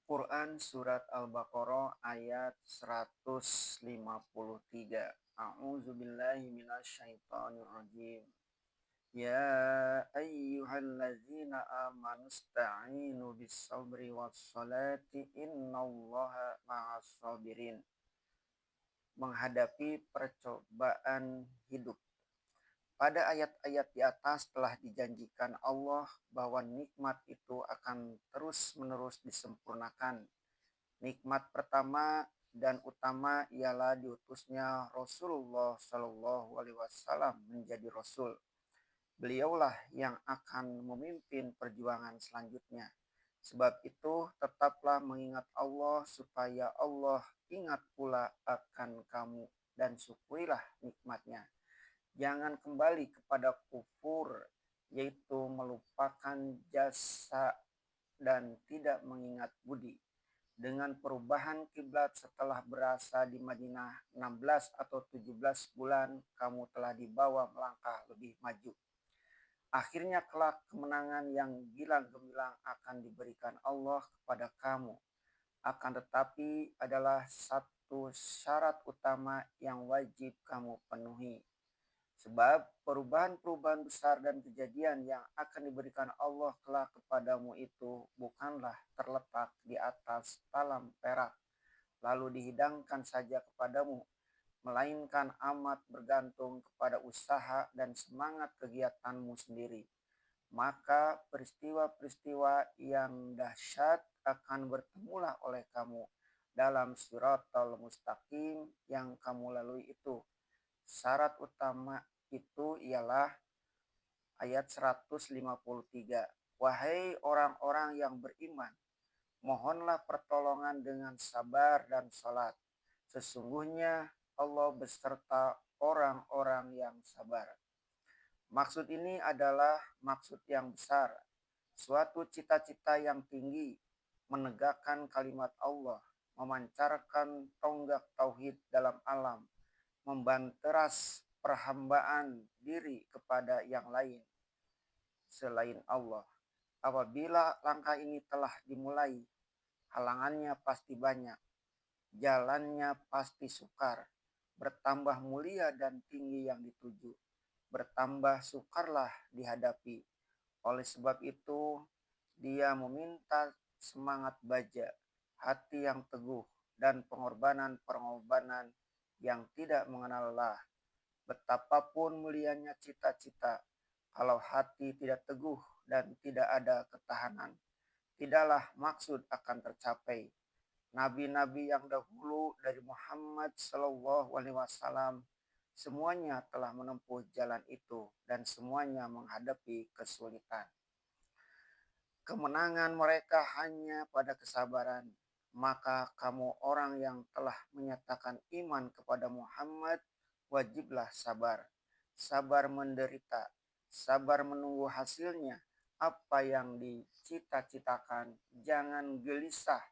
Quran Surat Al-Baqarah ayat 153. A'udzu billahi minasyaitonir rajim. Ya ayyuhalladzina amanu sta'inu bis-sabri was-salati innallaha ma'as sabirin. Menghadapi percobaan hidup. Pada ayat-ayat di atas telah dijanjikan Allah bahwa nikmat itu akan terus-menerus disempurnakan. Nikmat pertama dan utama ialah diutusnya Rasulullah Shallallahu Alaihi Wasallam menjadi Rasul. Beliaulah yang akan memimpin perjuangan selanjutnya. Sebab itu tetaplah mengingat Allah supaya Allah ingat pula akan kamu dan syukurilah nikmatnya. Jangan kembali kepada kufur, yaitu melupakan jasa dan tidak mengingat budi. Dengan perubahan kiblat setelah berasa di Madinah 16 atau 17 bulan, kamu telah dibawa melangkah lebih maju. Akhirnya kelak kemenangan yang gilang gemilang akan diberikan Allah kepada kamu. Akan tetapi adalah satu syarat utama yang wajib kamu penuhi. Sebab perubahan-perubahan besar dan kejadian yang akan diberikan Allah kelak kepadamu itu bukanlah terletak di atas talam perak, lalu dihidangkan saja kepadamu, melainkan amat bergantung kepada usaha dan semangat kegiatanmu sendiri. Maka peristiwa-peristiwa yang dahsyat akan bertemulah oleh kamu dalam Shiratal Mustaqim yang kamu lalui itu. Syarat utama itu ialah ayat 153. Wahai orang-orang yang beriman, mohonlah pertolongan dengan sabar dan salat. Sesungguhnya Allah beserta orang-orang yang sabar. Maksud ini adalah maksud yang besar, suatu cita-cita yang tinggi, menegakkan kalimat Allah, memancarkan tonggak tauhid dalam alam, membanteras perhambaan diri kepada yang lain selain Allah. Apabila langkah ini telah dimulai, halangannya pasti banyak, jalannya pasti sukar, bertambah mulia dan tinggi yang dituju, bertambah sukarlah dihadapi. Oleh sebab itu, dia meminta semangat baja, hati yang teguh, dan pengorbanan-pengorbanan yang tidak mengenal lelah. Betapapun mulianya cita-cita, kalau hati tidak teguh dan tidak ada ketahanan, tidaklah maksud akan tercapai. Nabi-nabi yang dahulu dari Muhammad Shallallahu Alaihi Wasallam semuanya telah menempuh jalan itu dan semuanya menghadapi kesulitan. Kemenangan mereka hanya pada kesabaran. Maka kamu orang yang telah menyatakan iman kepada Muhammad, wajiblah sabar. Sabar menderita, sabar menunggu hasilnya. Apa yang dicita-citakan, jangan gelisah,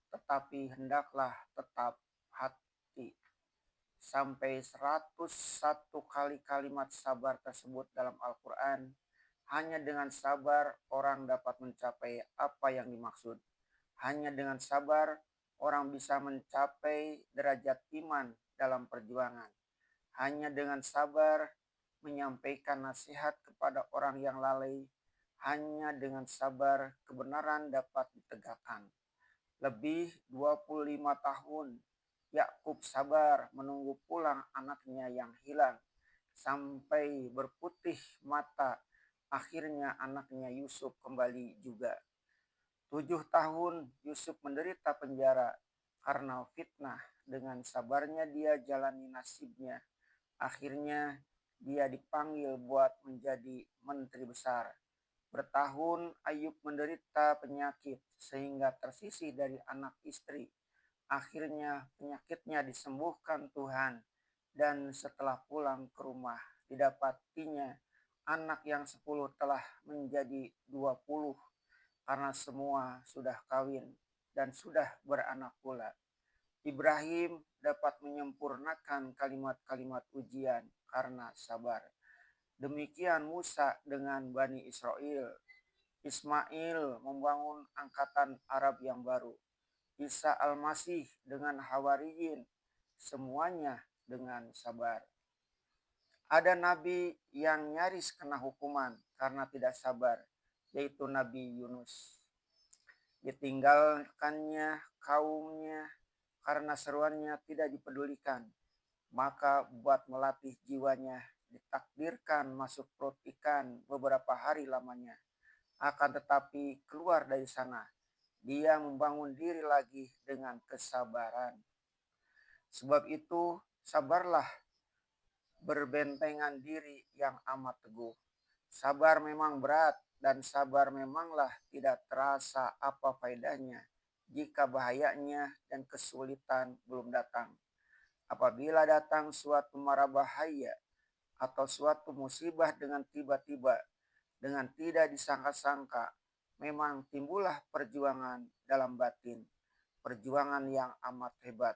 tetapi hendaklah tetap hati. Sampai 101 kali kalimat sabar tersebut dalam Al-Quran. Hanya dengan sabar orang dapat mencapai apa yang dimaksud. Hanya dengan sabar orang bisa mencapai derajat iman dalam perjuangan. Hanya dengan sabar menyampaikan nasihat kepada orang yang lalai. Hanya dengan sabar kebenaran dapat ditegakkan. Lebih 25 tahun Yakub sabar menunggu pulang anaknya yang hilang sampai berputih mata. Akhirnya anaknya Yusuf kembali juga. 7 tahun Yusuf menderita penjara karena fitnah. Dengan sabarnya dia jalani nasibnya. Akhirnya dia dipanggil buat menjadi menteri besar. Bertahun Ayub menderita penyakit sehingga tersisih dari anak istri. Akhirnya penyakitnya disembuhkan Tuhan. Dan setelah pulang ke rumah didapatinya anak yang 10 telah menjadi 20 karena semua sudah kawin dan sudah beranak pula. Ibrahim dapat menyempurnakan kalimat-kalimat ujian karena sabar. Demikian Musa dengan Bani Israel. Ismail membangun angkatan Arab yang baru. Isa Al-Masih dengan Hawariyin, semuanya dengan sabar. Ada nabi yang nyaris kena hukuman karena tidak sabar, yaitu Nabi Yunus. Ditinggalkannya kaumnya karena seruannya tidak dipedulikan, maka buat melatih jiwanya ditakdirkan masuk perut ikan beberapa hari lamanya. Akan tetapi keluar dari sana, dia membangun diri lagi dengan kesabaran. Sebab itu sabarlah, berbentengan diri yang amat teguh. Sabar memang berat dan sabar memanglah tidak terasa apa faedahnya jika bahayanya dan kesulitan belum datang. Apabila datang suatu mara bahaya atau suatu musibah dengan tiba-tiba, dengan tidak disangka-sangka, memang timbullah perjuangan dalam batin, perjuangan yang amat hebat,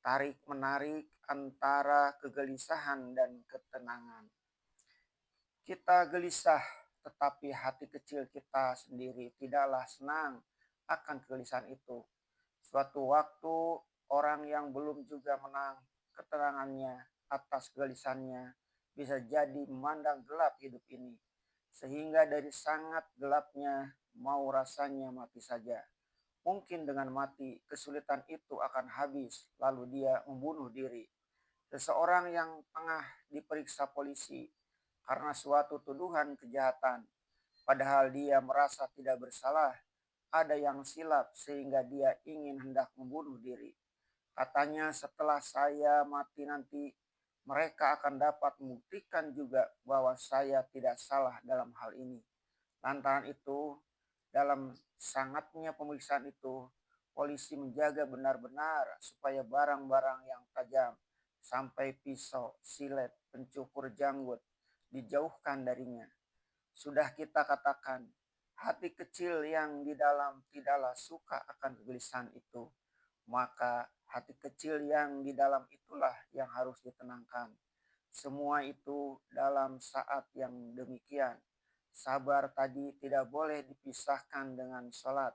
tarik-menarik antara kegelisahan dan ketenangan. Kita gelisah, tetapi hati kecil kita sendiri tidaklah senang akan kegelisahan itu. Suatu waktu, orang yang belum juga menang keterangannya atas kegelisahannya bisa jadi memandang gelap hidup ini. Sehingga dari sangat gelapnya mau rasanya mati saja. Mungkin dengan mati kesulitan itu akan habis lalu dia membunuh diri. Seseorang yang tengah diperiksa polisi karena suatu tuduhan kejahatan, padahal dia merasa tidak bersalah, ada yang silap sehingga dia ingin hendak membunuh diri. Katanya setelah saya mati nanti, mereka akan dapat membuktikan juga bahwa saya tidak salah dalam hal ini. Lantaran itu, dalam sangatnya pemeriksaan itu, polisi menjaga benar-benar supaya barang-barang yang tajam sampai pisau, silet, pencukur janggut dijauhkan darinya. Sudah kita katakan, hati kecil yang di dalam tidaklah suka akan kegelisahan itu. Maka hati kecil yang di dalam itulah yang harus ditenangkan. Semua itu dalam saat yang demikian. Sabar tadi tidak boleh dipisahkan dengan sholat.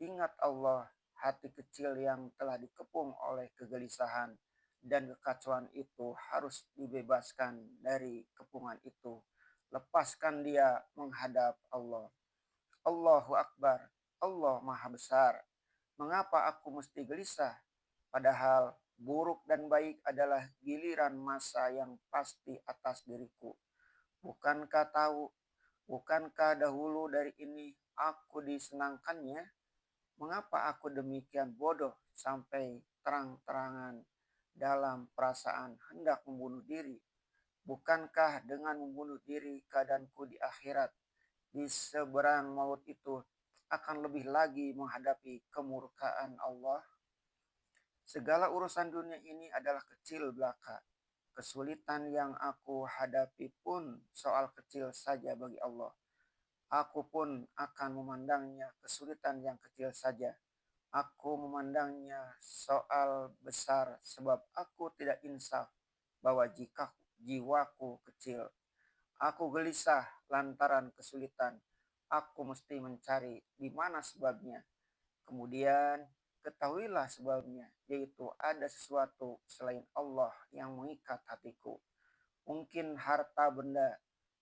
Ingat Allah, hati kecil yang telah dikepung oleh kegelisahan dan kekacauan itu harus dibebaskan dari kepungan itu. Lepaskan dia menghadap Allah. Allahu Akbar, Allah Maha Besar. Mengapa aku mesti gelisah? Padahal buruk dan baik adalah giliran masa yang pasti atas diriku. Bukankah tahu, bukankah dahulu dari ini aku disenangkannya? Mengapa aku demikian bodoh sampai terang-terangan dalam perasaan hendak membunuh diri? Bukankah dengan membunuh diri keadaanku di akhirat, di seberang maut itu akan lebih lagi menghadapi kemurkaan Allah? Segala urusan dunia ini adalah kecil belaka. Kesulitan yang aku hadapi pun soal kecil saja bagi Allah. Aku pun akan memandangnya kesulitan yang kecil saja. Aku memandangnya soal besar sebab aku tidak insaf bahwa jika jiwaku kecil. Aku gelisah lantaran kesulitan. Aku mesti mencari di mana sebabnya. Kemudian ketahuilah sebabnya, yaitu ada sesuatu selain Allah yang mengikat hatiku. Mungkin harta benda,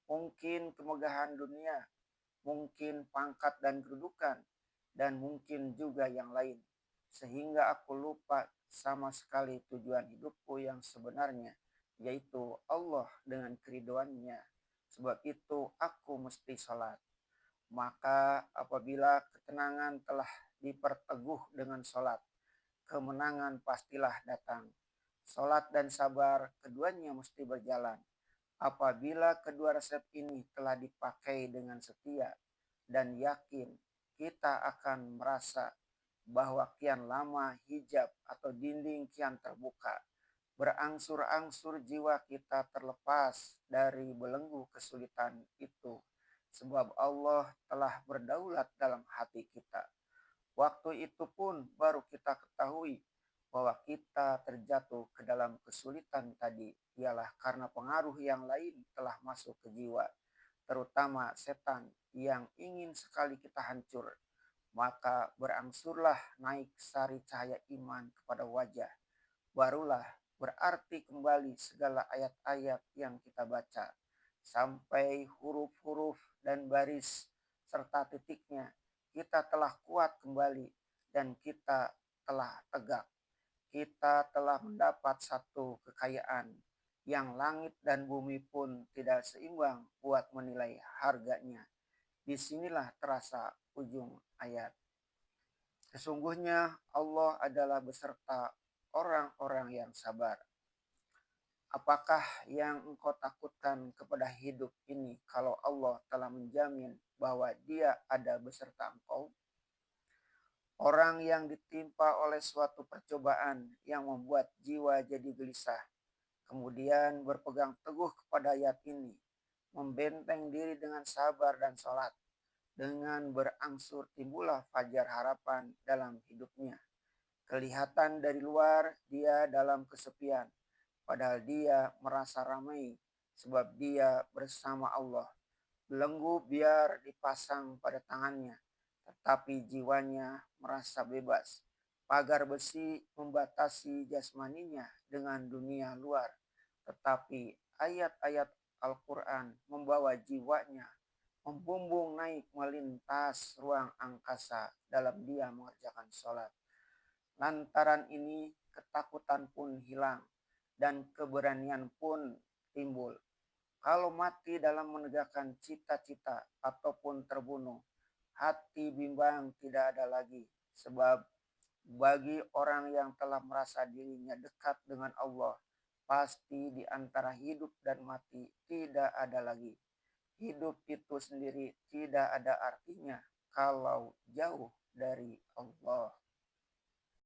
mungkin kemegahan dunia, mungkin pangkat dan kedudukan, dan mungkin juga yang lain. Sehingga aku lupa sama sekali tujuan hidupku yang sebenarnya, yaitu Allah dengan keriduannya. Sebab itu aku mesti sholat. Maka apabila ketenangan telah diperteguh dengan sholat, kemenangan pastilah datang. Sholat dan sabar keduanya mesti berjalan. Apabila kedua resep ini telah dipakai dengan setia dan yakin, kita akan merasa bahwa kian lama hijab atau dinding kian terbuka. Berangsur-angsur jiwa kita terlepas dari belenggu kesulitan itu. Sebab Allah telah berdaulat dalam hati kita. Waktu itu pun baru kita ketahui bahwa kita terjatuh ke dalam kesulitan tadi ialah karena pengaruh yang lain telah masuk ke jiwa, terutama setan yang ingin sekali kita hancur. maka berangsurlah naik sari cahaya iman kepada wajah. Barulah berarti kembali segala ayat-ayat yang kita baca, sampai huruf-huruf dan baris serta titiknya. Kita telah kuat kembali dan kita telah tegak. Kita telah mendapat satu kekayaan yang langit dan bumi pun tidak seimbang buat menilai harganya. Disinilah terasa ujung ayat. Sesungguhnya Allah adalah beserta orang-orang yang sabar. Apakah yang engkau takutkan kepada hidup ini kalau Allah telah menjamin bahwa Dia ada beserta engkau? Orang yang ditimpa oleh suatu percobaan yang membuat jiwa jadi gelisah, kemudian berpegang teguh kepada ayat ini, membenteng diri dengan sabar dan sholat, dengan berangsur timbullah fajar harapan dalam hidupnya. Kelihatan dari luar dia dalam kesepian, padahal dia merasa ramai sebab dia bersama Allah. Belenggu biar dipasang pada tangannya, tetapi jiwanya merasa bebas. Pagar besi membatasi jasmaninya dengan dunia luar, tetapi ayat-ayat Al-Quran membawa jiwanya membumbung naik melintas ruang angkasa dalam dia mengerjakan sholat. Lantaran ini ketakutan pun hilang dan keberanian pun timbul. Kalau mati dalam menegakkan cita-cita ataupun terbunuh, hati bimbang tidak ada lagi. Sebab bagi orang yang telah merasa dirinya dekat dengan Allah, pasti di antara hidup dan mati tidak ada lagi. Hidup itu sendiri tidak ada artinya kalau jauh dari Allah.